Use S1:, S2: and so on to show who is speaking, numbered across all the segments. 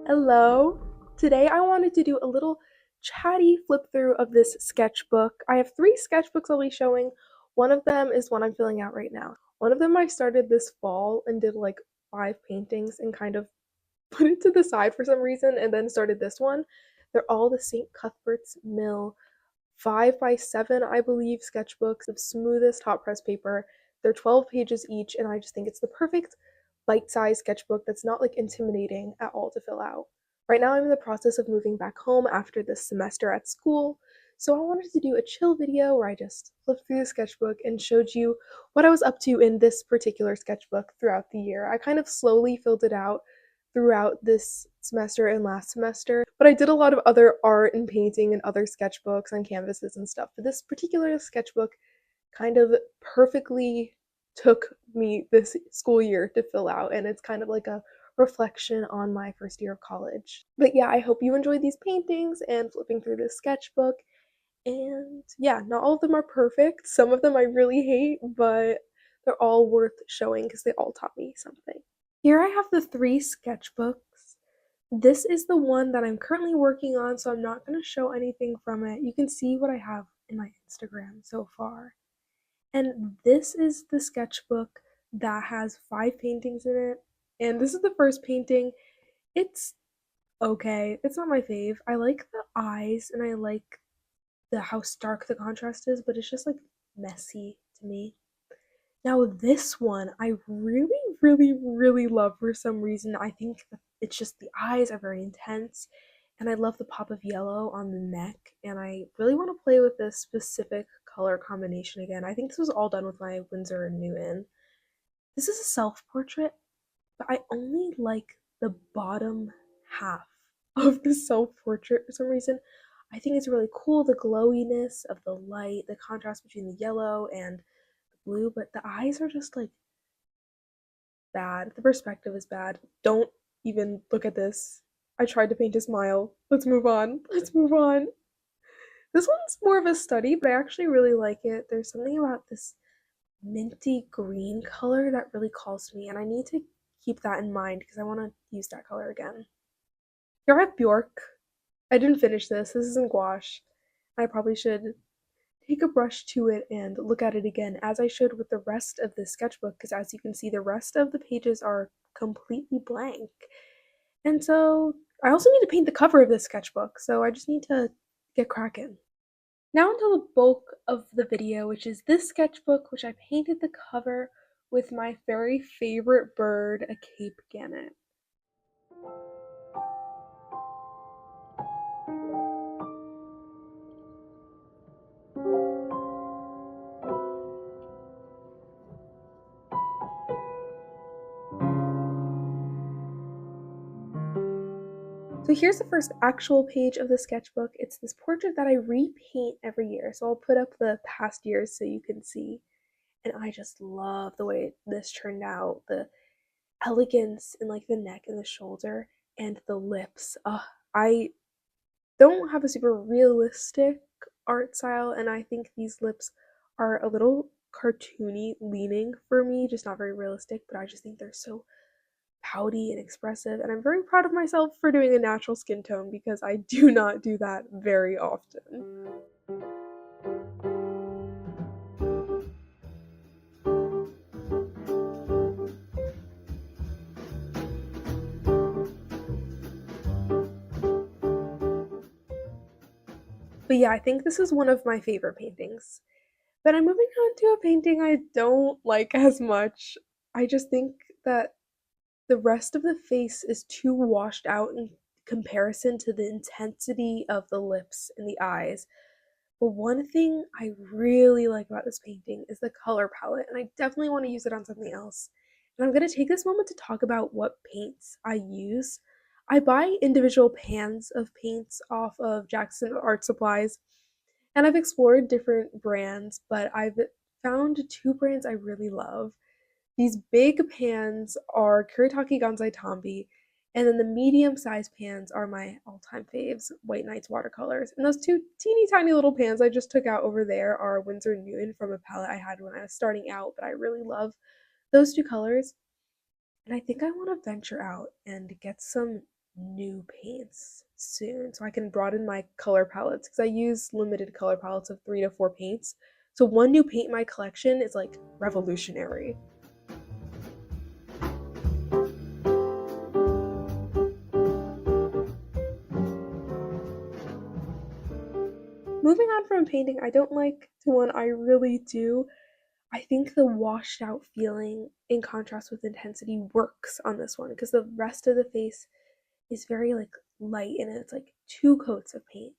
S1: Hello. Today I wanted to do a little chatty flip through of this sketchbook. I have three sketchbooks I'll be showing. One of them is one I'm filling out right now. One of them I started this fall and did like 5 paintings and kind of put it to the side for some reason and then started this one. They're all the St. Cuthbert's Mill 5 by 7, I believe, sketchbooks of smoothest hot press paper. They're 12 pages each, and I just think it's the perfect bite-sized sketchbook that's not like intimidating at all to fill out. Right now, I'm in the process of moving back home after this semester at school, so I wanted to do a chill video where I just flipped through the sketchbook and showed you what I was up to in this particular sketchbook throughout the year. I kind of slowly filled it out throughout this semester and last semester, but I did a lot of other art and painting and other sketchbooks on canvases and stuff. But this particular sketchbook kind of perfectly took me this school year to fill out, and it's kind of like a reflection on my first year of college. But yeah, I hope you enjoyed these paintings and flipping through this sketchbook. And yeah, not all of them are perfect. Some of them I really hate, but they're all worth showing because they all taught me something. Here I have the three sketchbooks. This is the one that I'm currently working on, so I'm not going to show anything from it. You can see what I have in my Instagram so far. And this is the sketchbook that has 5 paintings in it. And this is the first painting. It's okay. It's not my fave. I like the eyes and I like the how stark the contrast is, but it's just like messy to me. Now this one I really, really, really love for some reason. I think that it's just the eyes are very intense, and I love the pop of yellow on the neck, and I really want to play with this specific color combination again. I think this was all done with my Winsor and Newton. This is a self-portrait, but I only like the bottom half of the self-portrait for some reason. I think it's really cool, the glowiness of the light, the contrast between the yellow and blue, but the eyes are just like bad. The perspective is bad. Don't even look at this. I tried to paint a smile. Let's move on. Let's move on. This one's more of a study, but I actually really like it. There's something about this minty green color that really calls to me, and I need to keep that in mind because I want to use that color again. Here I have Bjork. I didn't finish this. This isn't gouache. I probably should take a brush to it and look at it again, as I should with the rest of this sketchbook, because as you can see, the rest of the pages are completely blank. And so I also need to paint the cover of this sketchbook, so I just need to get cracking. Now until the bulk of the video, which is this sketchbook, which I painted the cover with my very favorite bird, a Cape Gannet. So here's the first actual page of the sketchbook. It's this portrait that I repaint every year. So I'll put up the past years so you can see. And I just love the way this turned out. The elegance in like the neck and the shoulder and the lips. I don't have a super realistic art style, and I think these lips are a little cartoony leaning for me, just not very realistic, but I just think they're so pouty and expressive, and I'm very proud of myself for doing a natural skin tone because I do not do that very often. But yeah, I think this is one of my favorite paintings. But I'm moving on to a painting I don't like as much. I just think that the rest of the face is too washed out in comparison to the intensity of the lips and the eyes. But one thing I really like about this painting is the color palette, and I definitely want to use it on something else. And I'm going to take this moment to talk about what paints I use. I buy individual pans of paints off of Jackson Art Supplies, and I've explored different brands, but I've found two brands I really love. These big pans are Kuretake Gansai Tambi, and then the medium-sized pans are my all-time faves, White Nights watercolors. And those two teeny tiny little pans I just took out over there are Winsor & Newton from a palette I had when I was starting out, but I really love those two colors. And I think I want to venture out and get some new paints soon so I can broaden my color palettes because I use limited color palettes of 3 to 4 paints. So one new paint in my collection is like revolutionary. Moving on from painting I don't like to one I really do. I think the washed out feeling in contrast with intensity works on this one because the rest of the face is very like light and it's like 2 coats of paint,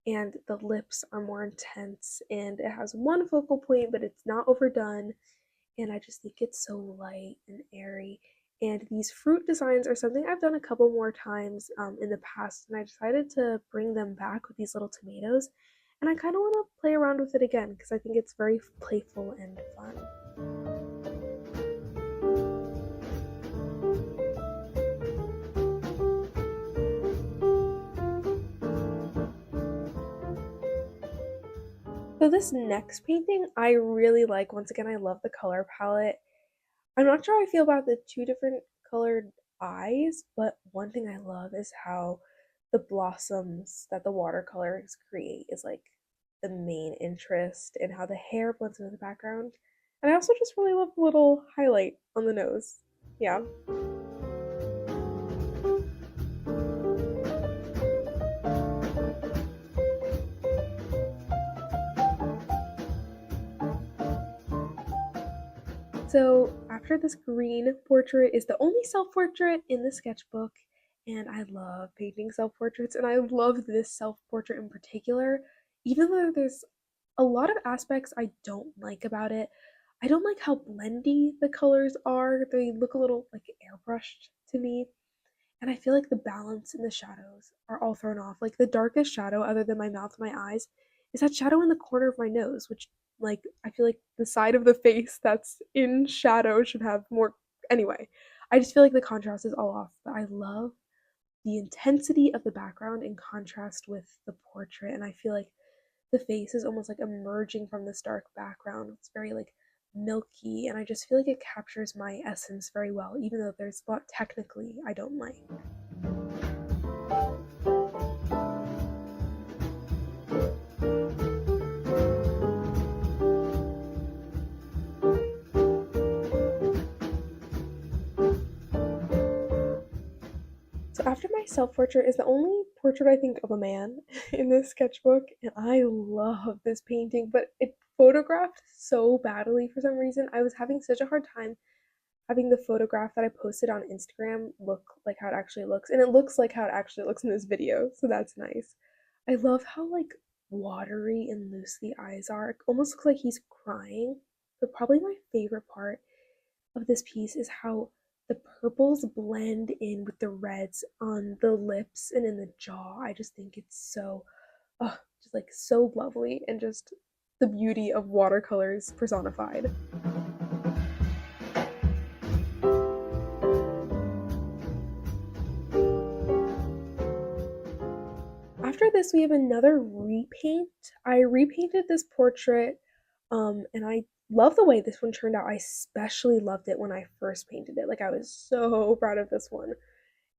S1: and the lips are more intense and it has one focal point but it's not overdone, and I just think it's so light and airy. And these fruit designs are something I've done a couple more times in the past, and I decided to bring them back with these little tomatoes. And I kind of want to play around with it again because I think it's very playful and fun. So this next painting I really like. Once again, I love the color palette. I'm not sure how I feel about the two different colored eyes, but one thing I love is how the blossoms that the watercolors create is like the main interest, and how the hair blends into the background. And I also just really love the little highlight on the nose. Yeah. So after this green portrait is the only self-portrait in the sketchbook, and I love painting self-portraits, and I love this self-portrait in particular, even though there's a lot of aspects I don't like about it. I don't like how blendy the colors are. They look a little like airbrushed to me. And I feel like the balance in the shadows are all thrown off. Like the darkest shadow, other than my mouth and my eyes, is that shadow in the corner of my nose, which, like, I feel like the side of the face that's in shadow should have more. Anyway, I just feel like the contrast is all off. But I love the intensity of the background in contrast with the portrait. And I feel like the face is almost like emerging from this dark background. It's very like milky, and I just feel like it captures my essence very well, even though there's a lot technically I don't like. So after my self-portrait is the only portrait I think of a man in this sketchbook, and I love this painting, but it photographed so badly for some reason. I was having such a hard time having the photograph that I posted on Instagram look like how it actually looks, and it looks like how it actually looks in this video, so that's nice. I love how like watery and loose the eyes are. It almost looks like he's crying. But probably my favorite part of this piece is how the purples blend in with the reds on the lips and in the jaw. I just think it's so, just like so lovely, and just the beauty of watercolors personified. After this, we have another repaint. I repainted this portrait, and I love the way this one turned out. I especially loved it when I first painted it. Like, I was so proud of this one.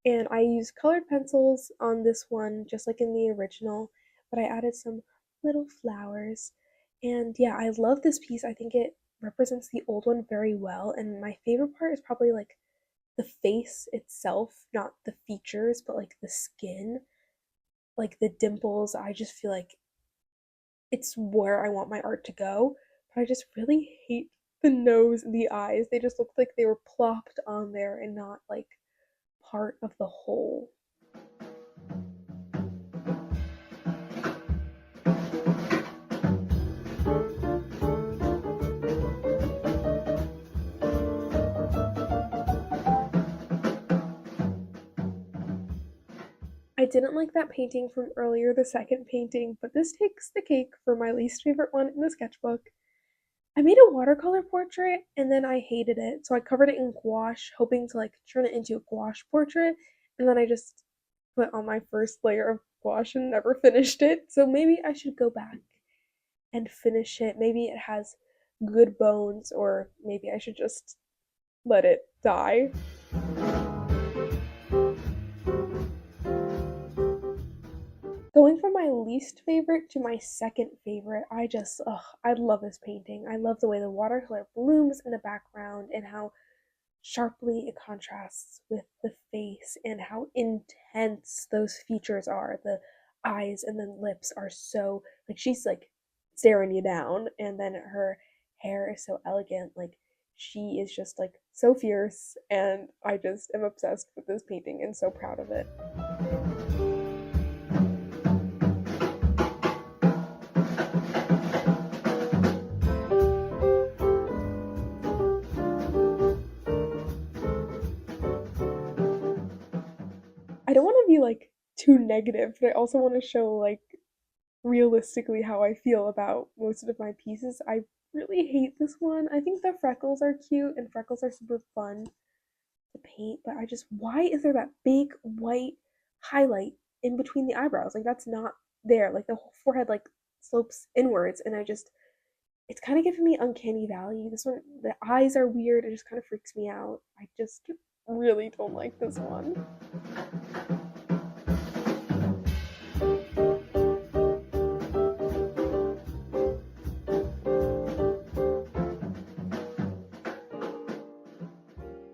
S1: And I used colored pencils on this one, just like in the original, but I added some little flowers. And yeah, I love this piece. I think it represents the old one very well. And my favorite part is probably like the face itself, not the features, but like the skin, like the dimples. I just feel like it's where I want my art to go. But I just really hate the nose and the eyes. They just look like they were plopped on there and not like part of the whole. I didn't like that painting from earlier, the second painting, but this takes the cake for my least favorite one in the sketchbook. I made a watercolor portrait and then I hated it, so I covered it in gouache, hoping to like turn it into a gouache portrait, and then I just put on my first layer of gouache and never finished it. So maybe I should go back and finish it. Maybe it has good bones, or maybe I should just let it die. Going from my least favorite to my second favorite, I love this painting. I love the way the watercolor blooms in the background and how sharply it contrasts with the face and how intense those features are. The eyes and then lips are so, like, she's like staring you down, and then her hair is so elegant. Like, she is just like so fierce, and I just am obsessed with this painting and so proud of it. I don't want to be like too negative, but I also want to show like realistically how I feel about most of my pieces. I really hate this one. I think the freckles are cute and freckles are super fun to paint, but why is there that big white highlight in between the eyebrows? Like, that's not there. Like, the whole forehead like slopes inwards, and it's kind of giving me uncanny valley. This one, the eyes are weird. It just kind of freaks me out. I just really don't like this one.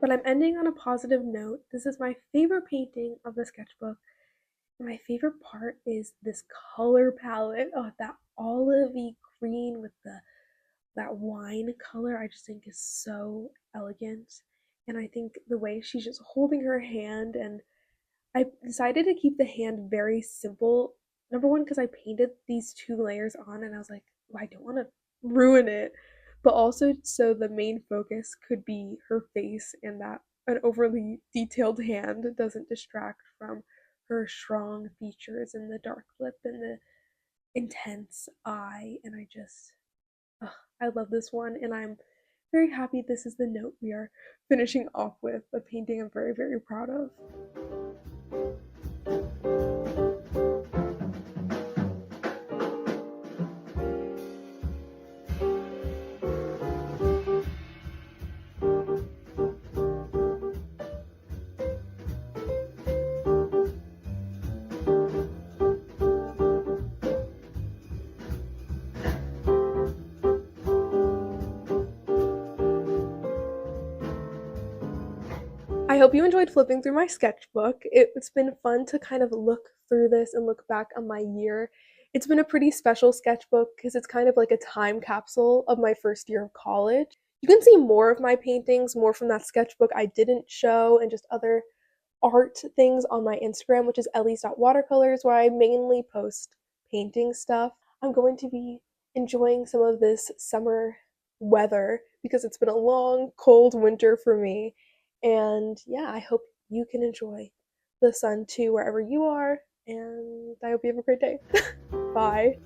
S1: But I'm ending on a positive note. This is my favorite painting of the sketchbook. And my favorite part is this color palette. Oh, that olivey green with that wine color, I just think is so elegant. And I think the way she's just holding her hand, and I decided to keep the hand very simple. Number one, because I painted these two layers on and I was like, well, I don't want to ruin it. But also, so the main focus could be her face, and that an overly detailed hand doesn't distract from her strong features and the dark lip and the intense eye. And ugh, I love this one, and I'm very happy this is the note we are finishing off with, a painting I'm very, very proud of. I hope you enjoyed flipping through my sketchbook. It's been fun to kind of look through this and look back on my year. It's been a pretty special sketchbook because it's kind of like a time capsule of my first year of college. You can see more of my paintings, more from that sketchbook I didn't show, and just other art things on my Instagram, which is ellie.watercolors, where I mainly post painting stuff. I'm going to be enjoying some of this summer weather because it's been a long, cold winter for me. And yeah, I hope you can enjoy the sun too wherever you are. And I hope you have a great day. Bye.